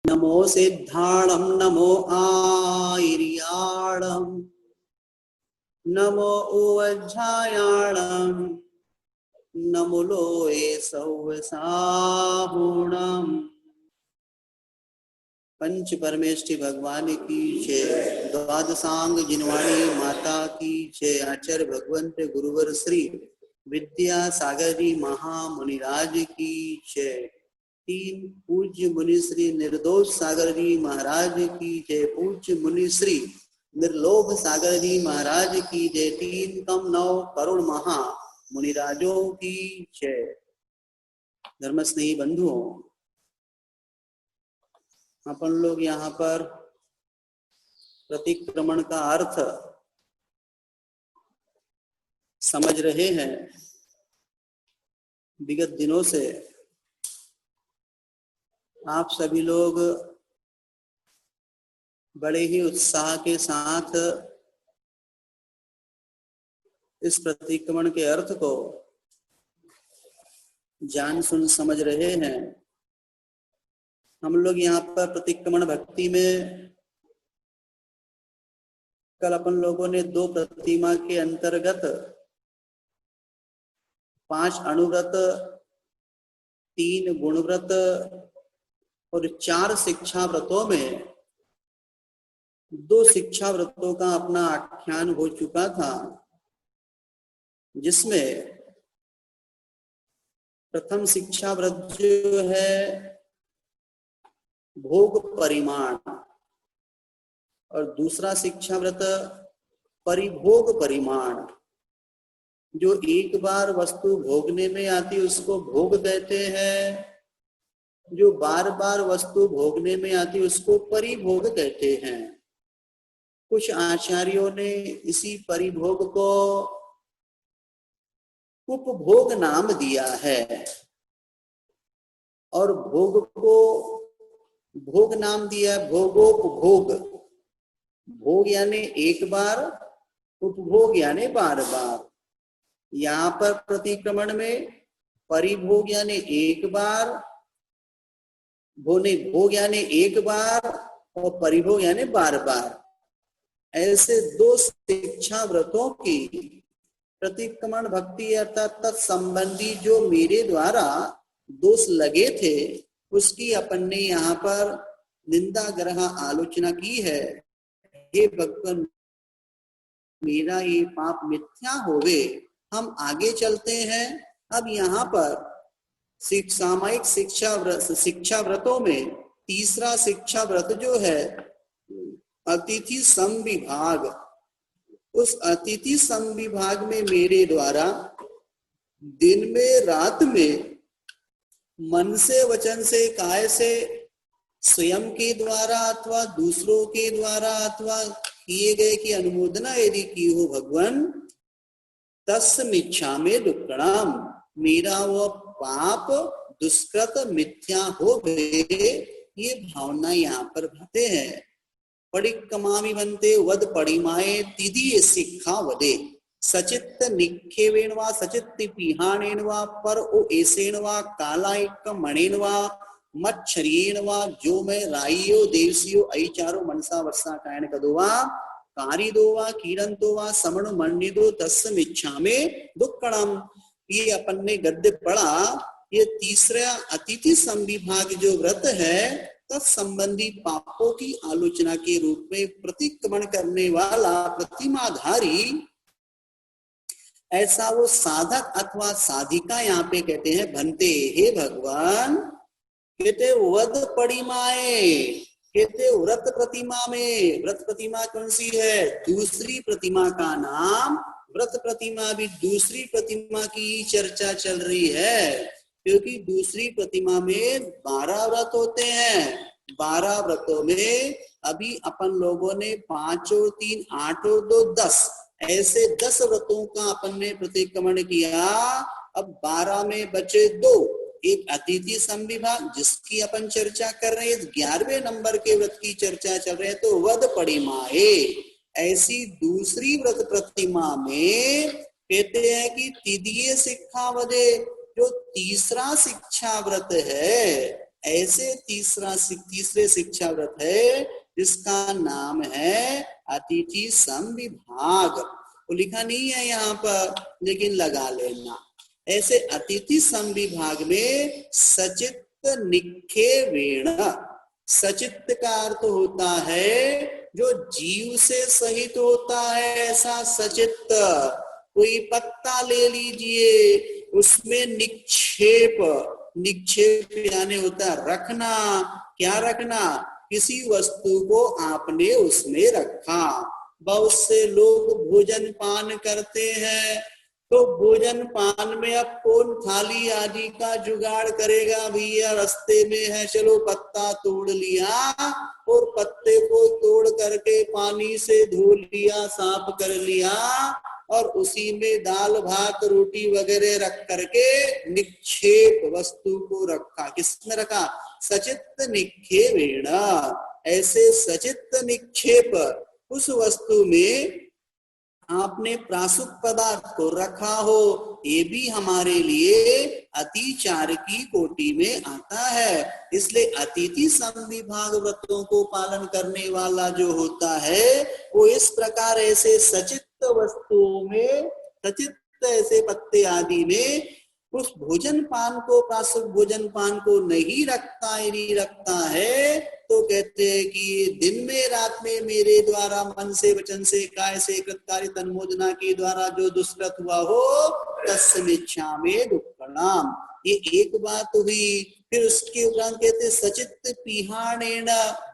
नमो सिद्धाणं नमो आयर्याणं नमो उवज्झायाणं नमो लोये सौवसाहुणम्। पंच परमेष्टि भगवान की जय। द्वादशांग जिनवाणी माता की जय। आचार्य भगवंत गुरुवर श्री विद्या सागर जी महामुनिराज की जय। तीन पूज्य मुनि श्री निर्दोष सागर जी महाराज की जय। पूज्य मुनि श्री निर्लोभ सागर जी महाराज की जय। तीन कम नौ करुण महा मुनिराजों की जय। धर्म स्नेही बंधुओं, अपन लोग यहाँ पर प्रतिक्रमण का अर्थ समझ रहे हैं। विगत दिनों से आप सभी लोग बड़े ही उत्साह के साथ इस प्रतिक्रमण के अर्थ को जान सुन समझ रहे हैं। हम लोग यहाँ पर प्रतिक्रमण भक्ति में कल अपन लोगों ने 2 प्रतिमा के अंतर्गत 5 अणुव्रत, 3 गुणव्रत और 4 शिक्षा व्रतों में 2 शिक्षा व्रतों का अपना आख्यान हो चुका था, जिसमें प्रथम शिक्षा व्रत जो है भोग परिमाण और दूसरा शिक्षा व्रत परिभोग परिमाण। जो एक बार वस्तु भोगने में आती उसको भोग कहते हैं, जो बार बार वस्तु भोगने में आती उसको परिभोग कहते हैं। कुछ आचार्यों ने इसी परिभोग को उपभोग नाम दिया है और भोग को भोग नाम दिया है भोगोपभोग। भोग यानी एक बार, उपभोग यानी बार बार। यहाँ पर प्रतिक्रमण में परिभोग यानी एक बार, भोग यानी एक बार और परिभोग यानी बार बार। ऐसे 2 शिक्षा व्रतों की प्रतिक्रमण भक्ति अर्थात तत्संबंधी जो मेरे द्वारा दोष लगे थे उसकी अपन ने यहाँ पर निंदा ग्रह आलोचना की है। हे भगवान, मेरा ये पाप मिथ्या होवे। हम आगे चलते हैं। अब यहाँ पर सामयिक शिक्षा व्रतों में तीसरा शिक्षा व्रत जो है अतिथि समविभाग। उस अतिथि समविभाग में मेरे द्वारा दिन में रात में मन से, वचन से, काय से, स्वयं के द्वारा अथवा दूसरों के द्वारा अथवा किए गए की अनुमोदना यदि की हो भगवान, तस्मिच्छा में दुक्कड़म, मेरा वो पाप दुष्कृत मिथ्या हो गए, ये भावना यहाँ पर भरते हैं। पडिक्कमामि बनते वद पडिमाए तिदीय शिक्षा वदे सचित्त निक्षेपेण वा सचित्त पिहाणेन वा पर ओ एसेन वा कालायक मणेन वा मच्छरेण वा जो मैं राइयो देवसियो ऐचारो मनसा वर्षा कायन कदो वा कारिदो वा कीरंतो वा समण मणिदो तस्मिच्छा में दुक्कड़म। ये अपन ने गद्य पढ़ा। ये तीसरा अतिथि संविभाग जो व्रत है तत्संबंधी पापों की आलोचना के रूप में प्रतिक्रमण करने वाला प्रतिमाधारी ऐसा वो साधक अथवा साधिका यहाँ पे कहते हैं बनते। हे भगवान, कहते वद पडिमाए, कहते व्रत प्रतिमा में। व्रत प्रतिमा कौन सी है? दूसरी प्रतिमा का नाम व्रत प्रतिमा। भी दूसरी प्रतिमा की चर्चा चल रही है, क्योंकि दूसरी प्रतिमा में 12 व्रत होते हैं। 12 व्रतों में अभी अपन लोगों ने 5 और 3 8 और 2 10 ऐसे 10 व्रतों का अपन ने प्रतिक्रमण किया। अब 12 में बचे 2। एक अतिथि संविभाग जिसकी अपन चर्चा कर रहे हैं, 11वें नंबर के व्रत की चर्चा चल रहे हैं, तो वद पडिमाए। ऐसी दूसरी व्रत प्रतिमा में कहते हैं कि तिदीय शिक्षा वदे, जो तीसरा शिक्षा व्रत है ऐसे तीसरे शिक्षा व्रत है जिसका नाम है अतिथि संविभाग। वो लिखा नहीं है यहाँ पर, लेकिन लगा लेना। ऐसे अतिथि संविभाग में सचित्त निखेवेण, सचित्त का अर्थ होता है जो जीव से सहित होता है, ऐसा सचित्त। कोई पत्ता ले लीजिए, उसमें निक्षेप, निक्षेप यानी होता है रखना। क्या रखना? किसी वस्तु को आपने उसमें रखा। बहुत से लोग भोजन पान करते हैं, तो भोजन पान में अब कौन थाली आदि का जुगाड़ करेगा? भैया रास्ते में है, चलो पत्ता तोड़ लिया और पत्ते को तोड़ करके पानी से धो लिया, साफ कर लिया और उसी में दाल भात रोटी वगैरह रख करके निक्षेप वस्तु को रखा। किसमें रखा? सचित्त निक्षेपेण। ऐसे सचित्त निक्षेप उस वस्तु में आपने प्रासुक पदार्थ को रखा हो, ये भी हमारे लिए अतिचार की कोटि में आता है। इसलिए अतिथि संविभाग व्रतों को पालन करने वाला जो होता है वो इस प्रकार ऐसे सचित्त वस्तुओं में, सचित्त ऐसे पत्ते आदि में उस भोजन पान को, प्रासुक भोजन पान को नहीं रखता है, तो कहते हैं कि दिन में रात में मेरे द्वारा मन से वचन से काय से कृतकार्य तन्मोदना के द्वारा जो दुष्कृत हुआ हो तस्मिच्छामि दुक्कड़ाम। ये एक बात हुई। फिर उसके उपरांत कहते सचित्त पिधानेन,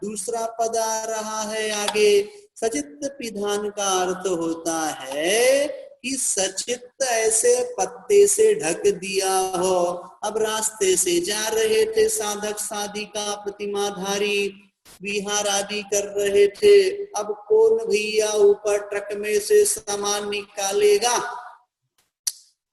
दूसरा पद आ रहा है आगे। सचित्त पिधान का अर्थ होता है कि सचित्त ऐसे पत्ते से ढक दिया हो। अब रास्ते से जा रहे थे साधक साधिका प्रतिमाधारी, विहार आदि कर रहे थे। अब कौन भैया ऊपर ट्रक में से सामान निकालेगा?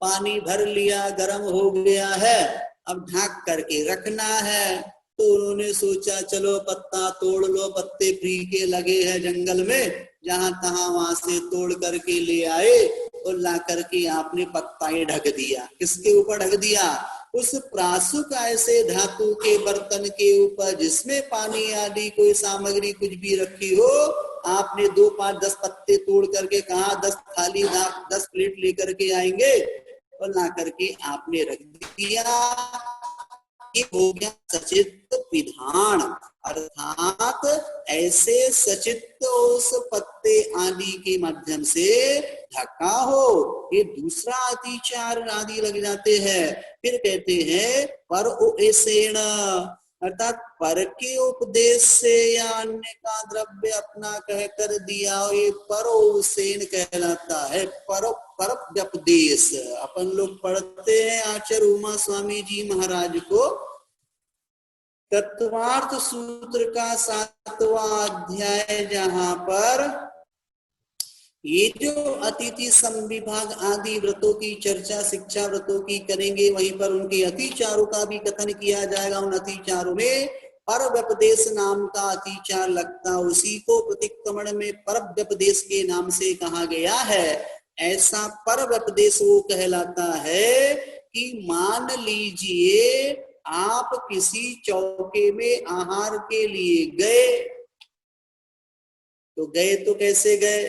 पानी भर लिया, गर्म हो गया है, अब ढाक करके रखना है। तो उन्होंने सोचा चलो पत्ता तोड़ लो, पत्ते फीके लगे हैं जंगल में, जहां तहां वहां से तोड़ करके ले आए और ला करके आपने पत्ता ही ढक दिया। किसके ऊपर ढक दिया? उस प्रासुक ऐसे धातु के बर्तन के ऊपर जिसमें पानी आदि कोई सामग्री कुछ भी रखी हो। आपने 2, 5, 10 पत्ते तोड़ करके कहा 10 थाली 10 प्लेट लेकर के आएंगे और ला करके आपने रख दिया। ये हो गया सचित्त पिधान, अर्थात ऐसे सचित्त उस पत्ते आदि के माध्यम से ढका हो। ये दूसरा अतिचार आदि लग जाते हैं। फिर कहते हैं पर उपदेशेण, अर्थात पर के उपदेश से या अन्य का द्रव्य अपना कह कर दिया, ये परोसेन कहलाता है। पर व्यपदेश अपन लोग पढ़ते हैं आचार्य उमा स्वामी जी महाराज को तत्वार्थ सूत्र का 7वां अध्याय, जहां पर ये जो अतिथि संविभाग आदि व्रतों की चर्चा शिक्षा व्रतों की करेंगे, वहीं पर उनके अतिचारों का भी कथन किया जाएगा। उन अतिचारों में पर व्यपदेश नाम का अतिचार लगता, उसी को प्रतिक्रमण में पर व्यपदेश के नाम से कहा गया है। ऐसा पर व्यपदेश वो कहलाता है कि मान लीजिए आप किसी चौके में आहार के लिए गए, तो कैसे गए?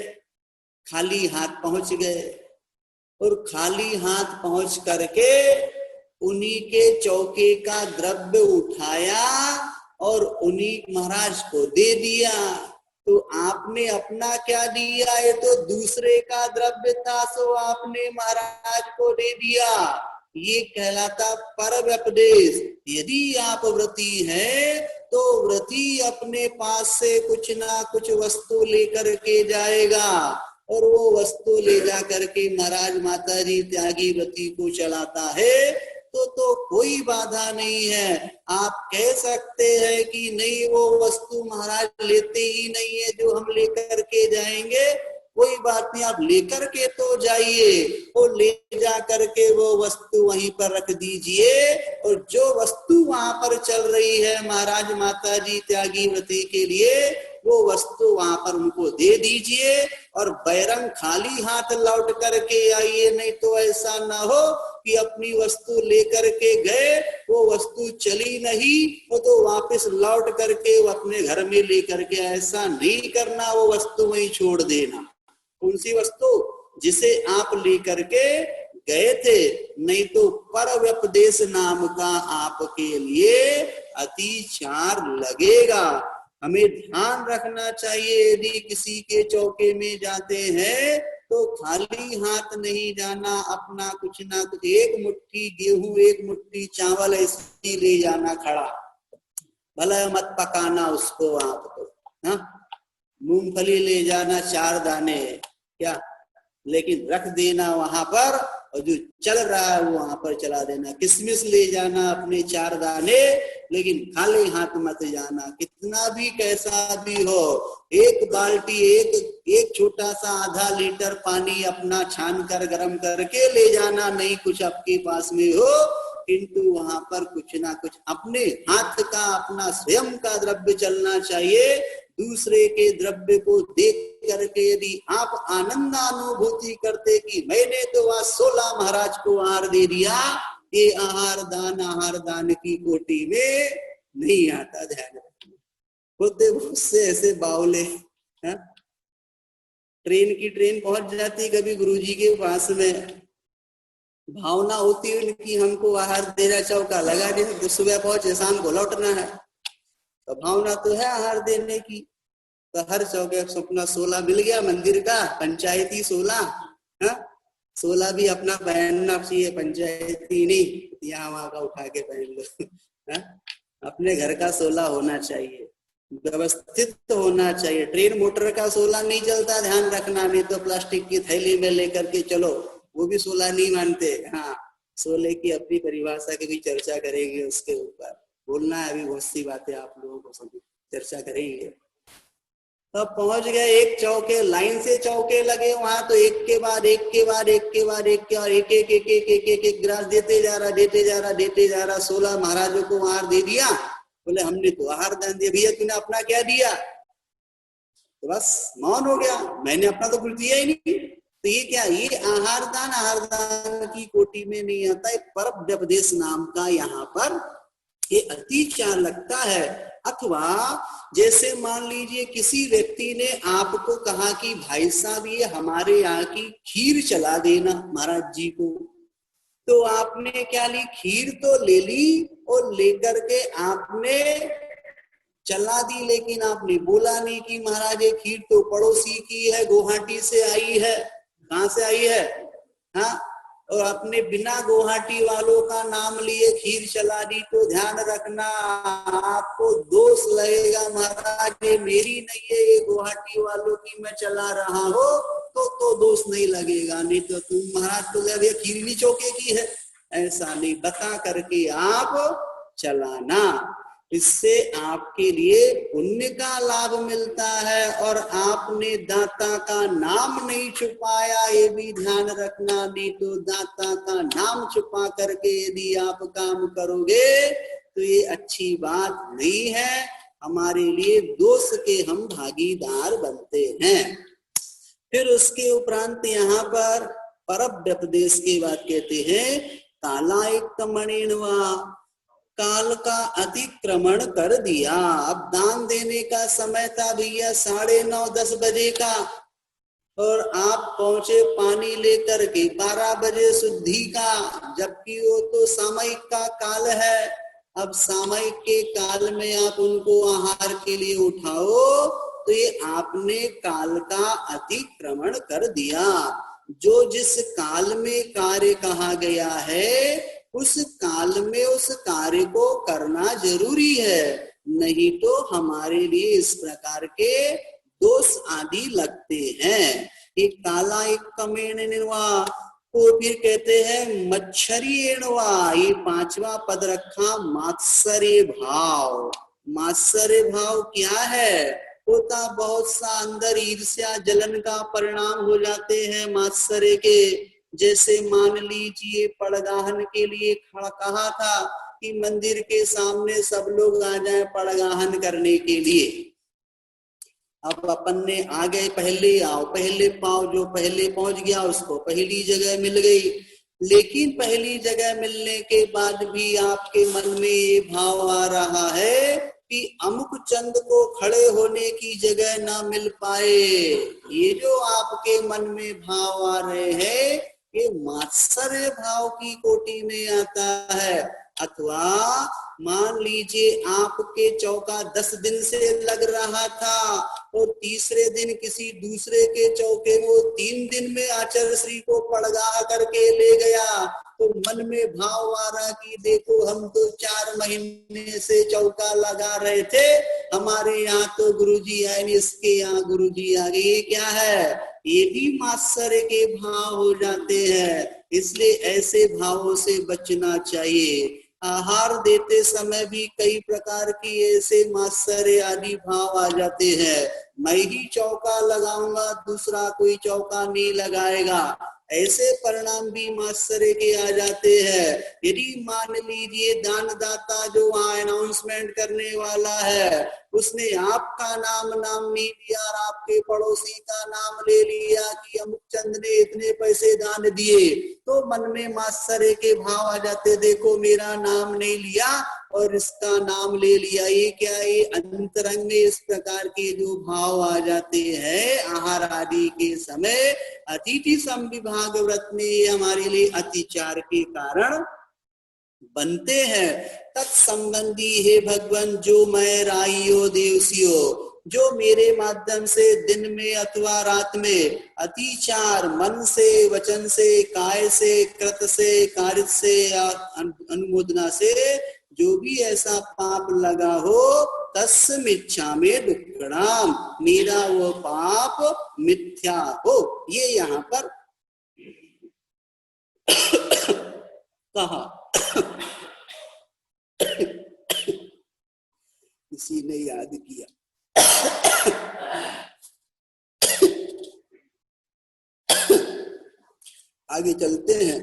खाली हाथ पहुंच गए और खाली हाथ पहुंच करके उन्हीं के चौके का द्रव्य उठाया और उन्हीं महाराज को दे दिया। तो आपने अपना क्या दिया? ये तो दूसरे का द्रव्य था, सो आपने महाराज को दे दिया। ये कहलाता पर व्यपदेश। यदि आप व्रती हैं तो व्रती अपने पास से कुछ ना कुछ वस्तु लेकर के जाएगा और वो वस्तु ले जा करके महाराज माता जी त्यागी व्रती को चलाता है, तो कोई बाधा नहीं है। आप कह सकते हैं कि नहीं वो वस्तु महाराज लेते ही नहीं है जो हम लेकर के जाएंगे, कोई बात नहीं, आप लेकर के तो जाइए और ले जा करके वो वस्तु वहीं पर रख दीजिए और जो वस्तु वहां पर चल रही है महाराज माता जी त्यागी व्रती के लिए, वो वस्तु वहां पर उनको दे दीजिए और बैरंग खाली हाथ लौट करके आइए। नहीं तो ऐसा ना हो अपनी अपनी वस्तु लेकर के गए, वो वस्तु चली नहीं, वो तो वापस लौट करके वो अपने घर में लेकर के, ऐसा नहीं करना, वो वस्तु वहीं छोड़ देना। कौन सी वस्तु? जिसे आप लेकर के गए थे, नहीं तो पर व्यपदेश नाम का आपके लिए अतिचार लगेगा। हमें ध्यान रखना चाहिए, यदि किसी के चौके में जाते हैं तो खाली हाथ नहीं जाना, अपना कुछ ना कुछ, एक मुट्ठी गेहूं, एक मुट्ठी चावल ऐसी ले जाना खड़ा, भला मत पकाना उसको आपको, हाँ, मूंगफली ले जाना 4 दाने क्या, लेकिन रख देना वहां पर, और जो चल रहा है वो वहां पर चला देना। किशमिश ले जाना अपने 4 दाने, लेकिन खाली हाथ मत जाना, कितना भी कैसा भी हो। एक बाल्टी, एक छोटा सा आधा लीटर पानी अपना छान कर गर्म करके ले जाना, नहीं कुछ आपके पास में हो, किंतु वहां पर कुछ ना कुछ अपने हाथ का, अपना स्वयं का द्रव्य चलना चाहिए। दूसरे के द्रव्य को देख करके यदि आप आनंदानुभूति करते कि मैंने तो वह 16 महाराज को आहार दे दिया, ये आहार दान की कोटि में नहीं आता। ध्यान रखना, होते बहुत से ऐसे बावले, हाँ? ट्रेन पहुंच जाती कभी गुरुजी के पास में, भावना होती है कि हमको आहार देना चौका लगा दे, तो सुबह पहुंचे शाम को लौटना है, तो भावना तो है आहार देने की। तो हर चौके सपना 16 मिल गया मंदिर का, पंचायती 16, हाँ, 16 भी अपना पहनना चाहिए, पंचायती नहीं यहाँ वहां का उठा के पहन लो, हाँ? अपने घर का 16 होना चाहिए, व्यवस्थित होना चाहिए। ट्रेन मोटर का 16 नहीं चलता, ध्यान रखना, नहीं तो प्लास्टिक की थैली में लेकर के चलो, वो भी 16 नहीं मानते। हाँ, 16 की अपनी परिभाषा की भी चर्चा करेंगे, उसके ऊपर बोलना है, अभी बहुत सी बातें आप लोगों को सभी चर्चा करेंगे। तब पहुंच गए एक चौके, लाइन से चौके लगे वहां, तो एक के बाद एक के बाद एक के बाद एक के, और एक गिलास देते जा रहा 16 महाराजों को आहार दे दिया। बोले हमने तो आहार दान दिया। भैया तूने अपना क्या दिया? तो बस मौन हो गया, मैंने अपना तो कुछ दिया ही नहीं। तो ये क्या, ये आहार दान की कोटि में नहीं आता है, पर व्यपदेश नाम का यहाँ पर ये अतिचार लगता है। अथवा जैसे मान लीजिए किसी व्यक्ति ने आपको कहा कि भाई साहब ये हमारे यहाँ की खीर चला देना महाराज जी को, तो आपने क्या ली, खीर तो ले ली, और लेकर के आपने चला दी, लेकिन आपने बोला नहीं कि महाराज ये खीर तो पड़ोसी की है, गुवाहाटी से आई है। कहाँ से आई है? हाँ, और अपने बिना गुवाहाटी वालों का नाम लिए खीर चला दी, तो ध्यान रखना आपको दोष लगेगा, महाराज ये मेरी नहीं है, ये गुवाहाटी वालों की मैं चला रहा हूँ, तो दोष नहीं लगेगा। नहीं तो तुम महाराज तो ये खीर भी चौके की है, ऐसा नहीं, बता करके आप चलाना। इससे आपके लिए पुण्य का लाभ मिलता है, और आपने दाता का नाम नहीं छुपाया, ये भी ध्यान रखना। नहीं तो दाता का नाम छुपा करके यदि आप काम करोगे तो ये अच्छी बात नहीं है, हमारे लिए दोष के हम भागीदार बनते हैं। फिर उसके उपरांत यहाँ पर परव्यपदेश की बात कहते हैं, कालायकमणिन्वा, काल का अतिक्रमण कर दिया। अब दान देने का समय था भैया 9:30-10 बजे का, और आप पहुंचे पानी लेकर के 12 बजे शुद्धि का, जबकि वो तो सामयिक का काल है। अब सामयिक के काल में आप उनको आहार के लिए उठाओ, तो ये आपने काल का अतिक्रमण कर दिया। जो जिस काल में कार्य कहा गया है, उस काल में उस कार्य को करना जरूरी है, नहीं तो हमारे लिए इस प्रकार के दोष आदि लगते हैं। एक काला एक कमेण निर्वा को फिर कहते हैं मच्छरी एणवा। ये 5वां पद रखा, मात्सर्य भाव। मात्सर्य भाव क्या है? होता बहुत सा अंदर ईर्ष्या जलन का परिणाम हो जाते हैं मात्सर्य के। जैसे मान लीजिए पड़गाहन के लिए कहा था कि मंदिर के सामने सब लोग आ जाएं पड़गाहन करने के लिए। अब अपन ने आ गए, पहले आओ पहले पाओ, जो पहले पहुंच गया उसको पहली जगह मिल गई। लेकिन पहली जगह मिलने के बाद भी आपके मन में ये भाव आ रहा है कि अमुक चंद को खड़े होने की जगह ना मिल पाए। ये जो आपके मन में भाव आ रहे हैं ये मात्सर्य भाव की कोटि में आता है। अथवा मान लीजिए आपके चौका 10 दिन से लग रहा था और तीसरे दिन किसी दूसरे के चौके में 3 दिन में आचार्य श्री को पड़गा करके ले गया, तो मन में भाव आ रहा कि देखो हम तो 4 महीने से चौका लगा रहे थे, हमारे यहाँ तो गुरुजी आए, इसके यहाँ गुरुजी आ गए। ये क्या है? ये भी मात्सर्य के भाव हो जाते हैं। इसलिए ऐसे भावों से बचना चाहिए। आहार देते समय भी कई प्रकार की ऐसे मात्सर्य आदि भाव आ जाते हैं। मैं ही चौका लगाऊंगा, दूसरा कोई चौका नहीं लगाएगा, ऐसे परिणाम भी मात्सर्य के आ जाते हैं। यदि मान लीजिए दानदाता जो वहां अनाउंसमेंट करने वाला है उसने आपका नाम नहीं लिया और आपके पड़ोसी का नाम ले लिया कि अमुक चंद ने इतने पैसे दान दिए, तो मन में मात्सर्य के भाव आ जाते, देखो मेरा नाम नहीं लिया और इसका नाम ले लिया। ये क्या है? अंतरंग में इस प्रकार के जो भाव आ जाते हैं आहार आदि के समय, अतिथि संविभाग व्रत में हमारे लिए अतिचार के कारण बनते हैं। तत्संबंधी हे भगवान जो मैं राइयो देवसियो, जो मेरे माध्यम से दिन में अथवा रात में अतिचार मन से, वचन से, काय से, कृत से, कार्य से या अनुमोदना से जो भी ऐसा पाप लगा हो, तस्मिच्छा में दुक्कड़ाम, मेरा वो पाप मिथ्या हो। ये यहाँ पर कहा। किसी ने याद किया। आगे चलते हैं।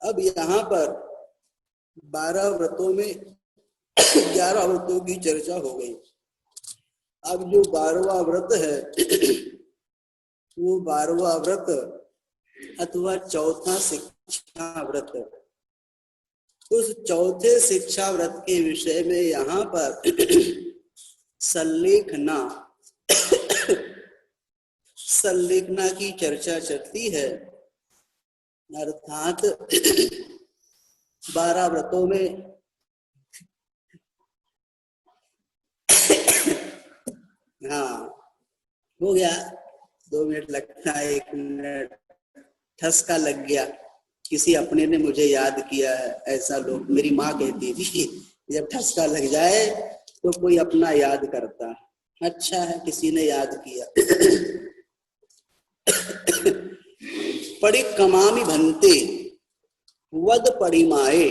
अब यहाँ पर 12 व्रतों में 11 व्रतों की चर्चा हो गई। अब जो 12वां व्रत है वो 12वां व्रत अथवा चौथा शिक्षा व्रत, उस चौथे शिक्षा व्रत के विषय में यहाँ पर संलेखना की चर्चा चलती है। अर्थात 12 व्रतों में हाँ हो गया, 2 मिनट लगता है, 1 मिनट ठसका लग गया। किसी अपने ने मुझे याद किया है, ऐसा लोग, मेरी माँ कहती थी जब ठसका लग जाए तो कोई अपना याद करता। अच्छा है किसी ने याद किया। परिकमामि भन्ते वद परिमाए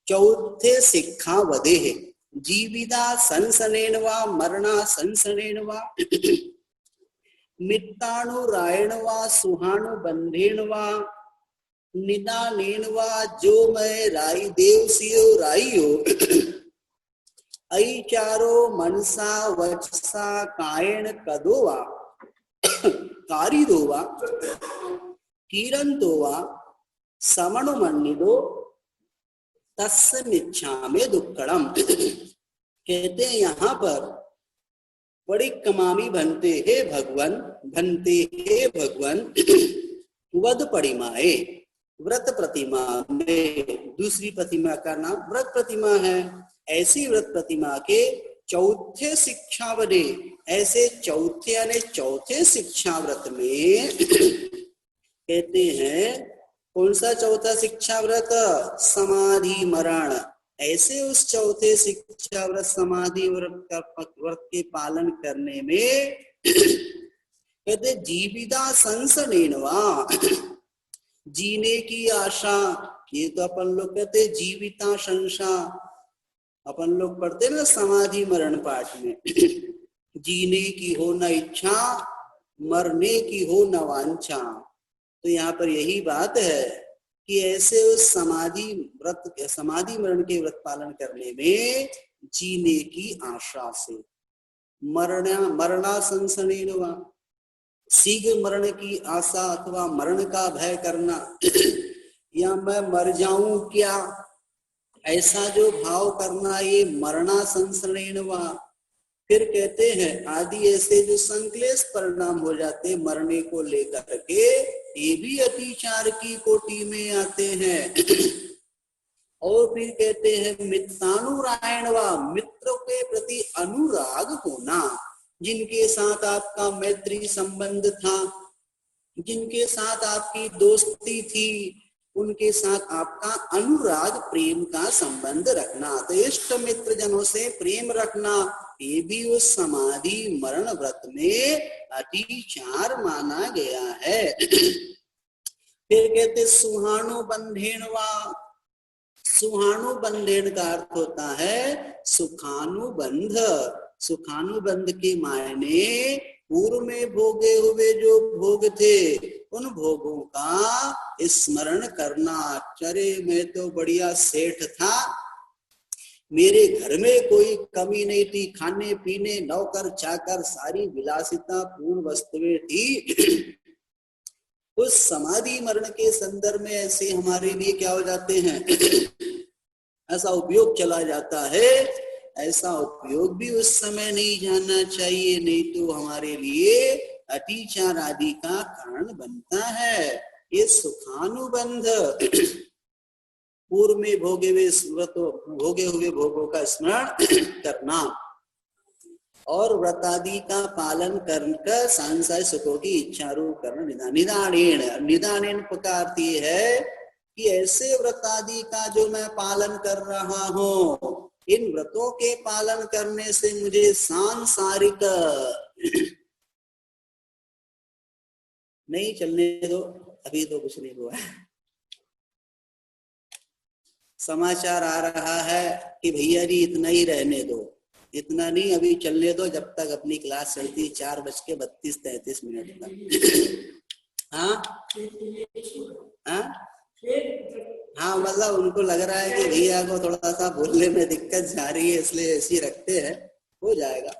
चौथे शिक्षा वदे है, जीविदा संसनेन वा मरणा संसनेन वा मित्ताणुरायण वा सुहाणु बंधेन वा निदानेन वा जो मैं राई देवसियो राइयो ऐ चारो मनसा वचसा कायेन कदो वा कारिदो वा कीरंतो वा समणुमन्निदो तस्मिच्छामि दुक्कड़म। कहते हैं यहाँ पर परिकमामि भन्ते हे भगवान, भन्ते हे भगवान वद परिमाए, व्रत प्रतिमा में, दूसरी प्रतिमा का नाम व्रत प्रतिमा है, ऐसी व्रत प्रतिमा के चौथे शिक्षा वदे, ऐसे चौथे यानी चौथे शिक्षा व्रत में कहते हैं कौन सा चौथा शिक्षा व्रत? समाधि मरण। ऐसे उस चौथे शिक्षा व्रत समाधि व्रत के पालन करने में कहते जीविदा संसनेनवा, जीने की आशा। ये तो अपन लोग कहते जीविता संशा, अपन लोग पढ़ते ना समाधि मरण पाठ में। जीने की हो न इच्छा, मरने की हो न वांछा। तो यहाँ पर यही बात है कि ऐसे उस समाधि मरण के व्रत पालन करने में जीने की आशा से, मरणासंसनेन वा, शीघ्र मरण की आशा अथवा मरण का भय करना, या मैं मर जाऊं क्या, ऐसा जो भाव करना, ये मरणासंसनेन वा। फिर कहते हैं आदि ऐसे जो संक्लेश परिणाम हो जाते मरने को लेकर के, ये भी अतिचार की कोटि में आते हैं। और फिर कहते हैं मित्रानुरायण वा, मित्रों के प्रति अनुराग होना, जिनके साथ आपका मैत्री संबंध था, जिनके साथ आपकी दोस्ती थी, उनके साथ आपका अनुराग प्रेम का संबंध रखना, तो इष्ट मित्र जनों से प्रेम रखना, ये भी उस समाधि मरण व्रत में अतिचार माना गया है। फिर कहते सुहानुबंधेन वा, सुहानुबंधेन का अर्थ होता है सुखानुबंध। सुखानुबंध के मायने पूर्व में भोगे हुए जो भोग थे उन भोगों का स्मरण करना। अरे मैं तो बढ़िया सेठ था, मेरे घर में कोई कमी नहीं थी, खाने पीने नौकर चाकर सारी विलासिता पूर्ण वस्तुएं थी। उस समाधि मरण के संदर्भ में ऐसे हमारे लिए क्या हो जाते हैं, ऐसा उपयोग चला जाता है। ऐसा उपयोग भी उस समय नहीं जाना चाहिए, नहीं तो हमारे लिए अतिचार आदि का कारण बनता है। ये सुखानुबंध, पूर्व में भोगे हुए भोगों का स्मरण करना और व्रतादि का पालन कर सांसारिक सुखों की इच्छारूप करना। निदानेन प्रकार है कि ऐसे व्रतादि का जो मैं पालन कर रहा हूँ, इन व्रतों के पालन करने से मुझे सांसारिक नहीं, चलने दो, अभी तो कुछ नहीं हुआ है। समाचार आ रहा है कि भैया जी इतना ही रहने दो, इतना नहीं अभी चलने दो, जब तक अपनी क्लास चलती 4:32-33 तक। हाँ, मतलब उनको लग रहा है कि भैया को थोड़ा सा बोलने में दिक्कत जा रही है, इसलिए ऐसी रखते हैं। हो जाएगा,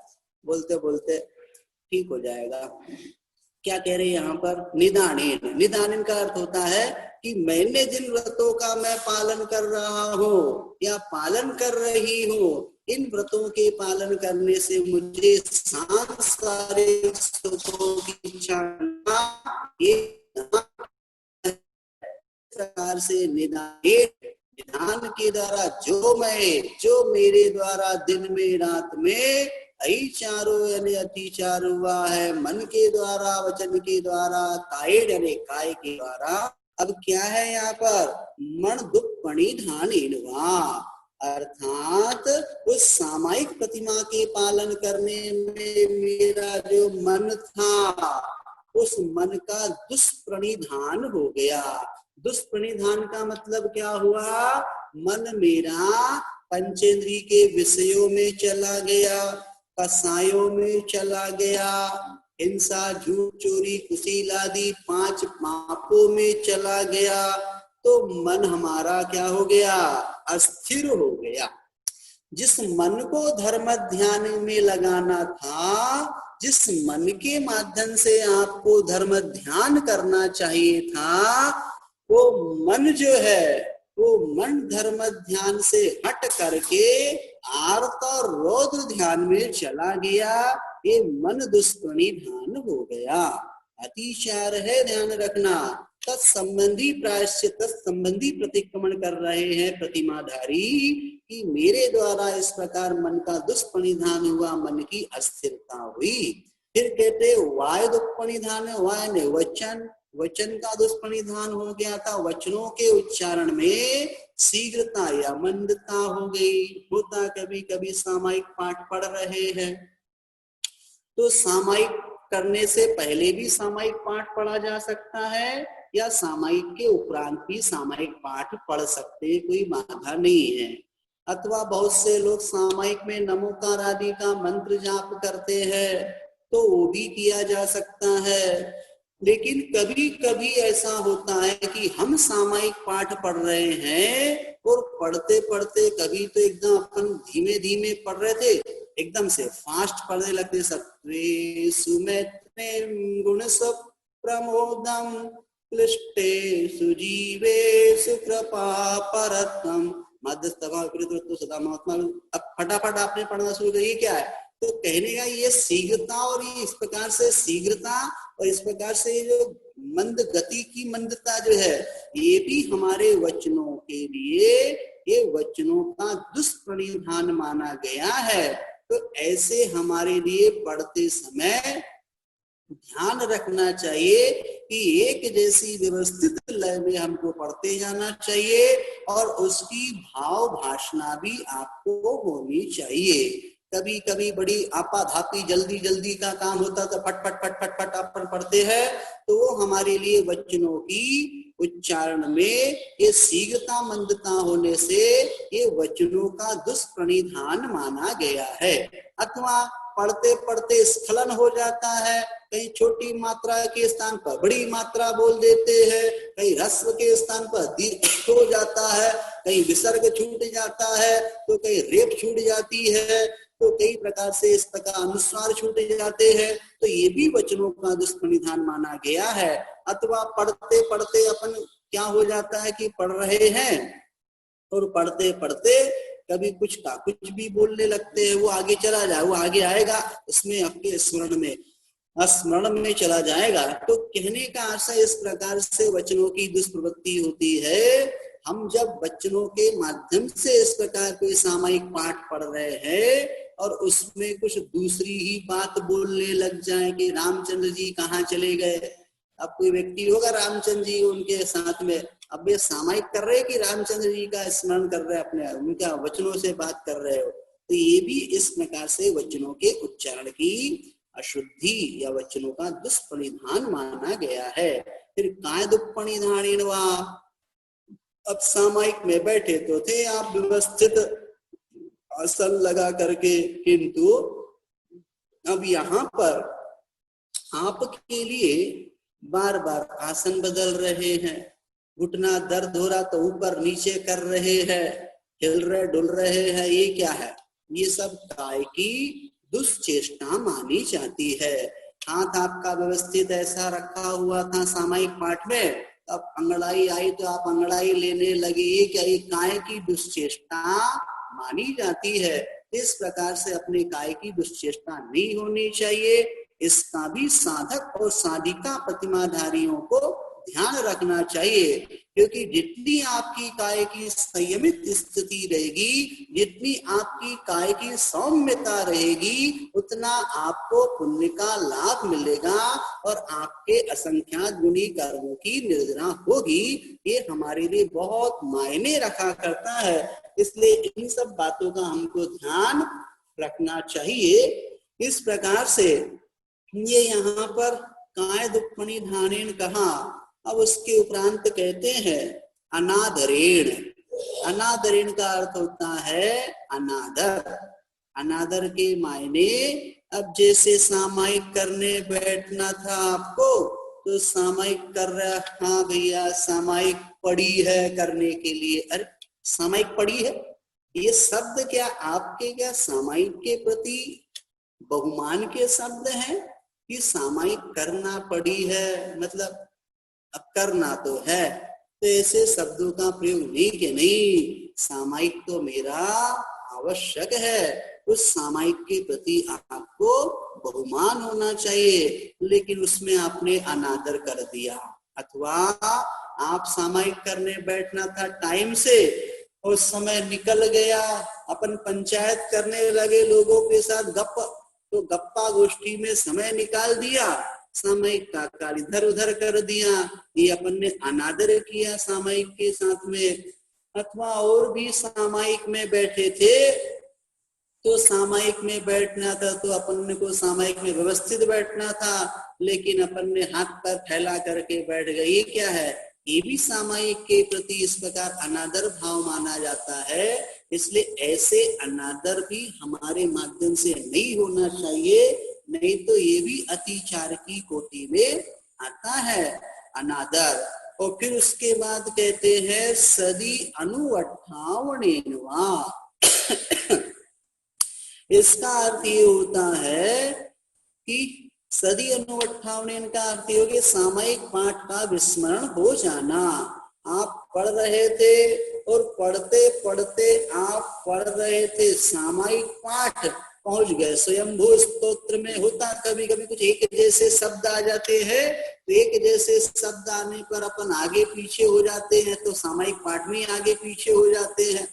बोलते बोलते ठीक हो जाएगा। क्या कह रहे हैं यहाँ पर, निदानेन। निदानेन का अर्थ होता है कि मैंने जिन व्रतों का मैं पालन कर रहा हूँ या पालन कर रही हूँ, इन व्रतों के पालन करने से मुझे सांसारिक सुखों की इच्छा प्रकार से निदान के द्वारा जो मेरे द्वारा दिन में रात में अतिचारो यानी अतिचार हुआ है, मन के द्वारा, वचन के द्वारा, कायेड यानी काय के द्वारा। अब क्या है यहाँ पर, मन दुख प्रणिधानेनवा, अर्थात उस सामायिक प्रतिमा के पालन करने में मेरा जो मन था, उस मन का दुष्प्रणिधान हो गया। दुष्प्रणिधान का मतलब क्या हुआ, मन मेरा पंचेंद्रिय के विषयों में चला गया, कसायों में चला गया, हिंसा, झूठ, चोरी, कुशील आदि 5 पापों में चला गया। तो मन हमारा क्या हो गया, अस्थिर हो गया। जिस मन को धर्म ध्यान में लगाना था, जिस मन के माध्यम से आपको धर्म ध्यान करना चाहिए था, वो मन जो है, वो मन धर्म ध्यान से हट करके आर्त और रौद्र ध्यान में चला गया। ये मन दुष्प्रणिधान हो गया, अतिचार है, ध्यान रखना। तत्संबंधी प्रायश्चित, तत्संबंधी प्रतिक्रमण कर रहे हैं प्रतिमाधारी कि मेरे द्वारा इस प्रकार मन का दुष्प्रणिधान हुआ, मन की अस्थिरता हुई। फिर कहते वाय दुष्प्रणिधान, वाय ने वचन, वचन का दुष्प्रणिधान हो गया था, वचनों के उच्चारण में शीघ्रता या मंदता हो गई। होता कभी कभी सामायिक पाठ पढ़ रहे हैं तो सामायिक करने से पहले भी सामायिक पाठ पढ़ा जा सकता है, या सामायिक के उपरांत भी सामायिक पाठ पढ़ सकते हैं, कोई बाधा नहीं है। अथवा बहुत से लोग सामायिक में नमोकार आदि का मंत्र जाप करते हैं, तो वो भी किया जा सकता है। लेकिन कभी कभी ऐसा होता है कि हम सामायिक पाठ पढ़ रहे हैं और पढ़ते पढ़ते कभी तो एकदम अपन धीमे धीमे पढ़ रहे थे, एकदम से फास्ट पढ़ने लगते, सत्वे सुमेत्ने गुण प्रमोदम क्लिष्टे सुजीवे सुकृपा परत्वम मध्यस्थमा विपरीत सदा महात्मा। अब फटाफट आपने पढ़ना शुरू करिए। ये क्या है? तो कहने का ये शीघ्रता, और ये इस प्रकार से शीघ्रता और इस प्रकार से जो मंद गति की मंदता जो है, ये भी हमारे वचनों के लिए, ये वचनों का दुष्प्रणिधान माना गया है। तो ऐसे हमारे लिए पढ़ते समय ध्यान रखना चाहिए कि एक जैसी व्यवस्थित लय में हमको पढ़ते जाना चाहिए, और उसकी भाव भाषणा भी आपको होनी चाहिए। कभी कभी बड़ी आपाधापी जल्दी जल्दी का काम होता तो फट फट फट फट फट अपन पढ़ते हैं, तो वो हमारे लिए वचनों की उच्चारण में ये शीघ्रता मंदता होने से ये वचनों का दुष्प्रणिधान माना गया है। अथवा पढ़ते पढ़ते स्खलन हो जाता है, कहीं छोटी मात्रा के स्थान पर बड़ी मात्रा बोल देते हैं, कहीं ह्रस्व के स्थान पर दीर्घ हो जाता है, कहीं विसर्ग छूट जाता है, तो कहीं रेप छूट जाती है, तो कई प्रकार से इस प्रकार अनुस्वार छूट जाते हैं। तो ये भी वचनों का दुष्प्रणिधान माना गया है। अथवा पढ़ते पढ़ते अपन क्या हो जाता है कि पढ़ रहे हैं और पढ़ते पढ़ते कभी कुछ का कुछ भी बोलने लगते हैं, वो आगे चला जाए, वो आगे आएगा, इसमें आपके स्मरण में चला जाएगा। तो कहने का आशय इस प्रकार से वचनों की दुष्प्रवृत्ति होती है। हम जब वचनों के माध्यम से इस प्रकार कोई सामायिक पाठ पढ़ रहे हैं और उसमें कुछ दूसरी ही बात बोलने लग जाए कि रामचंद्र जी कहाँ चले गए। अब कोई व्यक्ति होगा रामचंद्र जी उनके साथ में, अब ये सामायिक कर रहे हैं कि रामचंद्र जी का स्मरण कर रहे हैं, अपने उनका वचनों से बात कर रहे हो, तो ये भी इस प्रकार से वचनों के उच्चारण की अशुद्धि या वचनों का दुष्परिधान माना गया है। फिर काय दुष्परिधान वा, अब सामायिक में बैठे तो थे आप व्यवस्थित आसन लगा करके, किंतु अब यहाँ पर आपके लिए बार बार आसन बदल रहे हैं, घुटना दर्द हो रहा तो ऊपर नीचे कर रहे हैं, हिल रहे डुल रहे हैं, ये क्या है? ये सब काय की दुष्चेष्टा मानी जाती है। हाथ आपका व्यवस्थित ऐसा रखा हुआ था सामायिक पाठ में, अब अंगड़ाई आई तो आप अंगड़ाई लेने लगे, ये क्या? ये काय की दुष्चेष्टा मानी जाती है। इस प्रकार से अपने काय की दुष्चेष्टा नहीं होनी चाहिए। इसका भी साधक और साधिका प्रतिमाधारियों को ध्यान रखना चाहिए, क्योंकि जितनी आपकी काय की संयमित स्थिति रहेगी, जितनी आपकी काय की सौम्यता रहेगी, उतना आपको पुण्य का लाभ मिलेगा और आपके असंख्यात गुणी कर्मों की निर्जना होगी। ये हमारे लिए बहुत मायने रखा करता है, इसलिए इन सब बातों का हमको ध्यान रखना चाहिए। इस प्रकार से ये यहाँ पर काय दुष्परिधानेन कहा। अब उसके उपरांत कहते हैं अनादरेण। अनादरेण का अर्थ होता है अनादर। अनादर के मायने, अब जैसे सामायिक करने बैठना था आपको, तो सामायिक कर रहा, हाँ भैया सामायिक पड़ी है करने के लिए, अरे सामायिक पड़ी है, ये शब्द क्या आपके क्या सामायिक के प्रति बहुमान के शब्द हैं कि सामायिक करना पड़ी है, मतलब अब करना तो है, तो ऐसे शब्दों का प्रयोग नहीं कि नहीं, सामायिक तो मेरा आवश्यक है, उस सामायिक के प्रति आपको बहुमान होना चाहिए, लेकिन उसमें आपने अनादर कर दिया। अथवा आप सामायिक करने बैठना था टाइम से और समय निकल गया, अपन पंचायत करने लगे लोगों के साथ गप, तो गप्पा गोष्ठी में समय निकाल दिया, सामायिक का कार्य इधर उधर कर दिया, ये अपन ने अनादर किया सामायिक के साथ में। अथवा और भी सामायिक में बैठे थे, तो सामायिक में बैठना था तो अपन को सामायिक में व्यवस्थित बैठना था, लेकिन अपन ने हाथ पैर फैला करके बैठ गए, ये क्या है? ये भी सामायिक के प्रति इस प्रकार अनादर भाव माना जाता है। इसलिए ऐसे अनादर भी हमारे माध्यम से नहीं होना चाहिए, नहीं तो ये भी अतिचार की कोटि में आता है अनादर। और फिर उसके बाद कहते हैं सदी अनुवठावणेनवा। इसका अर्थ ये होता है कि सदी अनुवट्ठावनेन का अर्थ हो गया सामयिक पाठ का विस्मरण हो जाना। आप पढ़ रहे थे और पढ़ते पढ़ते आप पढ़ रहे थे सामयिक पाठ पहुंच गए। स्वयंभू स्तोत्र में होता कभी कभी कुछ एक जैसे शब्द आ जाते हैं, तो एक जैसे शब्द आने पर अपन आगे पीछे हो जाते हैं, तो सामयिक पाठ में आगे पीछे हो जाते हैं।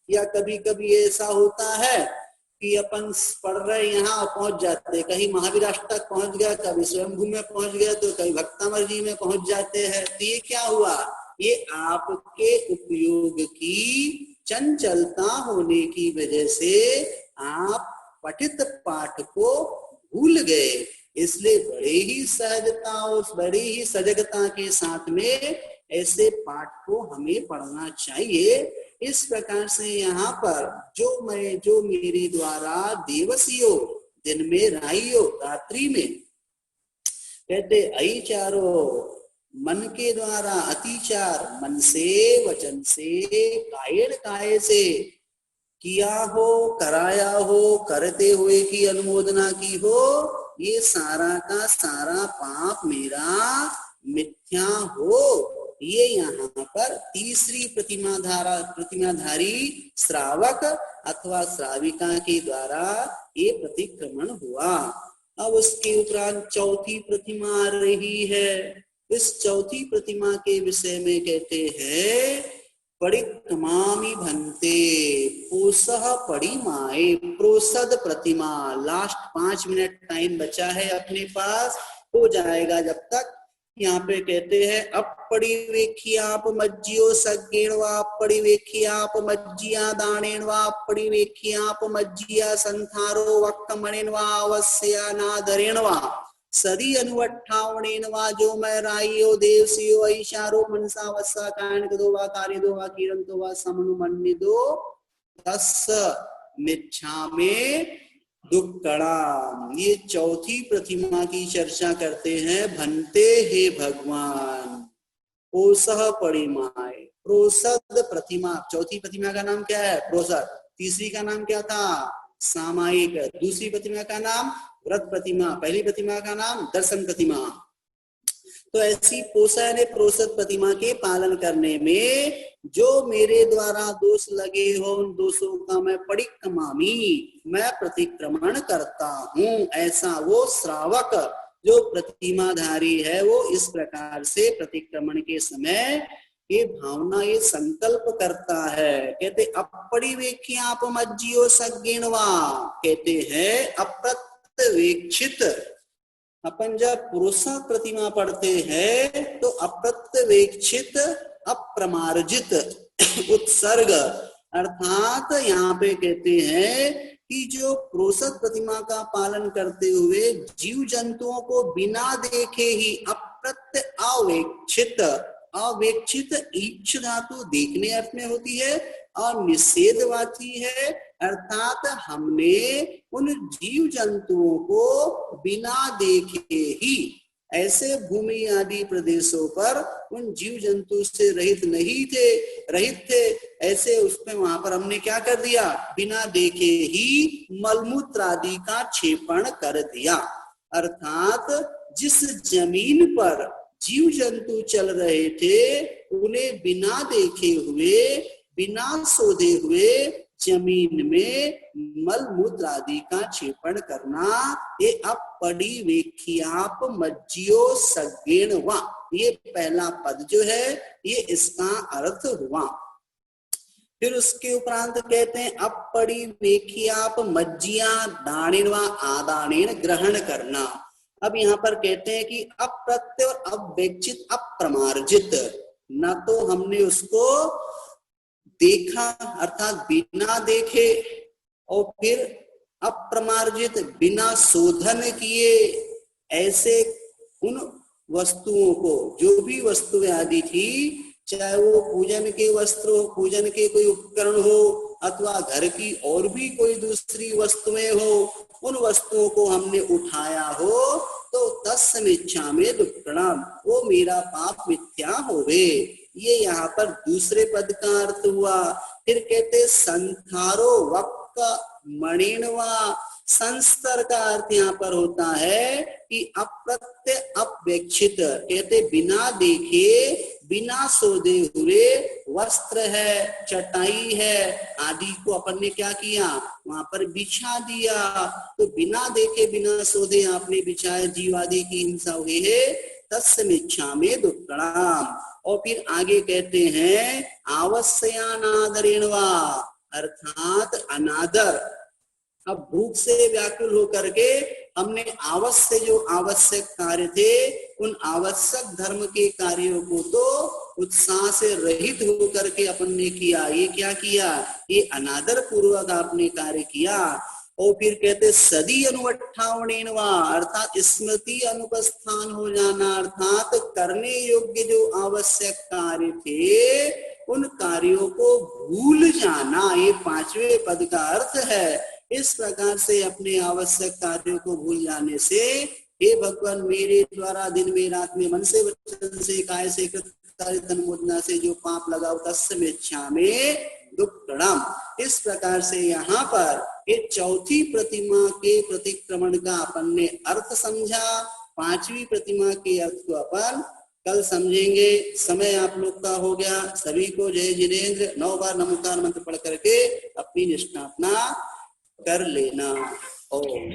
या कभी कभी ऐसा होता है कि अपन पढ़ रहे यहाँ पहुंच जाते, कहीं महावीराष्टक पहुंच गया, कभी स्वयंभू में पहुंच गया, तो कहीं भक्तामर जी में पहुंच जाते हैं। तो ये क्या हुआ, ये आपके उपयोग की चंचलता होने की वजह से आप पठित पाठ को भूल गए। इसलिए बड़े ही सहजता और बड़ी ही सजगता के साथ में ऐसे पाठ को हमें पढ़ना चाहिए। इस प्रकार से यहाँ पर जो मेरे द्वारा देवसियो दिन में राइयो रात्रि में कहते अचारो मन के द्वारा अतिचार मन से वचन से कायड़ काय से किया हो, कराया हो, करते हुए की अनुमोदना की हो, ये सारा का सारा पाप मेरा मिथ्या हो। ये यहाँ पर तीसरी प्रतिमाधारी श्रावक अथवा श्राविका के द्वारा ये प्रतिक्रमण हुआ। अब उसके उपरांत चौथी प्रतिमा आ रही है। इस चौथी प्रतिमा के विषय में कहते हैं परिक्रमामि भन्ते पोसह परिमाए प्रोसद प्रतिमा। लास्ट 5 मिनट टाइम बचा है अपने पास, हो जाएगा जब तक। यहाँ पे कहते हैं अपरिवेख्याप मज्जियो सज्ञेण वा अपरिवेख्याप मज्जिया दानेन वा अपरिवेख्याप मज्जिया संथारो वक्कमणेन वा अवस्या नादरेण वा सदी अनुवट्ठावनेन वा जो मैं राइयो देवसियो ऐशारो मनसा वस्सा कायन दो वा कार्य दो वा किरंतो वा समनुमन्नि दो तस् मिच्छा में दुक्कड़ा। ये चौथी प्रतिमा की चर्चा करते हैं। भन्ते हे भगवान पोसह परिमाए प्रोसद प्रतिमा। चौथी प्रतिमा का नाम क्या है? प्रोसद। तीसरी का नाम क्या था? सामायिक। दूसरी प्रतिमा का नाम व्रत प्रतिमा। पहली प्रतिमा का नाम दर्शन प्रतिमा। तो ऐसी पोसा ने प्रोसद प्रतिमा के पालन करने में जो मेरे द्वारा दोष लगे हो उन दोषों का मैं परिक्रमामी मैं प्रतिक्रमण करता हूँ। ऐसा वो श्रावक जो प्रतिमाधारी है वो इस प्रकार से प्रतिक्रमण के समय ये भावना ये संकल्प करता है। कहते अपरिवेख्यापमज्जियो सज्ञेणवा, कहते हैं अप्रत्यवेक्षित। अपन जब पुरुषा प्रतिमा पढ़ते हैं तो अप्रत्यवेक्षित अप्रमार्जित उत्सर्ग अर्थात यहाँ पे कहते हैं कि जो प्रोसद प्रतिमा का पालन करते हुए जीव जंतुओं को बिना देखे ही अवेक्षित अवेक्षित ईक्ष धातु देखने अर्थ में होती है और निषेधवाची है अर्थात हमने उन जीव जंतुओं को बिना देखे ही ऐसे भूमि आदि प्रदेशों पर उन जीव जंतु से रहित थे ऐसे उसमें वहां पर हमने क्या कर दिया? बिना देखे ही मलमूत्र आदि का क्षेपण कर दिया। अर्थात जिस जमीन पर जीव जंतु चल रहे थे उन्हें बिना देखे हुए बिना सोधे हुए जमीन में मल मूत्र आदि का क्षेपण करना ये अपरिवेख्याप मज्जियो सज्ञेण वा, ये पहला पद जो है ये इसका अर्थ हुआ। फिर उसके उपरांत कहते हैं अपरिवेख्याप मज्जिया दानेन वा आदानेन ग्रहण करना। अब यहाँ पर कहते हैं कि अप्रत्य और अवेक्षित अप्रमार्जित, न तो हमने उसको देखा अर्थात बिना देखे और फिर अप्रमार्जित बिना शोधन किए ऐसे उन वस्तुओं को जो भी वस्तुएं आदि थी चाहे वो पूजन के वस्त्र हो पूजन के कोई उपकरण हो अथवा घर की और भी कोई दूसरी वस्तुएं हो उन वस्तुओं को हमने उठाया हो तो तस्मिच्छा में दुक्कड़म वो मेरा पाप मिथ्या होवे। ये यहाँ पर दूसरे पद का अर्थ हुआ। फिर कहते संथारो मणिनवा संस्तर का अर्थ यहाँ पर होता है कि अप्रत्य अपेक्षित, कहते बिना देखे बिना सोधे हुए वस्त्र है, चटाई है आदि को अपन ने क्या किया, वहां पर बिछा दिया। तो बिना देखे बिना सोधे आपने बिछाया, जीव आदि की हिंसा हुई है, तस्मिच्छा में दुक्कड़ाम। और फिर आगे कहते हैं आवश्यनादरेण वा, अर्थात अनादर। अब भूख से व्याकुल होकर के हमने आवश्यक जो आवश्यक कार्य थे उन आवश्यक धर्म के कार्यों को तो उत्साह से रहित होकर के अपन ने किया। ये क्या किया, ये अनादर पूर्वक आपने कार्य किया। और फिर कहते सदी अनुवट्ठावणेन वा, अर्थात स्मृति अनुपस्थान हो जाना, अर्थात करने योग्य जो आवश्यक कार्य थे उन कार्यों को भूल जाना, ये पांचवें पद का अर्थ है। इस प्रकार से अपने आवश्यक कार्यों को भूल जाने से हे भगवान मेरे द्वारा दिन में रात में मन से वचन से काय से तन मुद्रा से जो पाप लगा तस्मिच्छा में दुक्कड़म। इस प्रकार से यहाँ पर ये चौथी प्रतिमा के प्रतिक्रमण का अपन ने अर्थ समझा। पांचवी प्रतिमा के अर्थ को अपन कल समझेंगे। समय आप लोग का हो गया। सभी को जय जिनेन्द्र। 9 बार नमोकार मंत्र पढ़ करके अपनी निष्ठापना कर लेना। ओम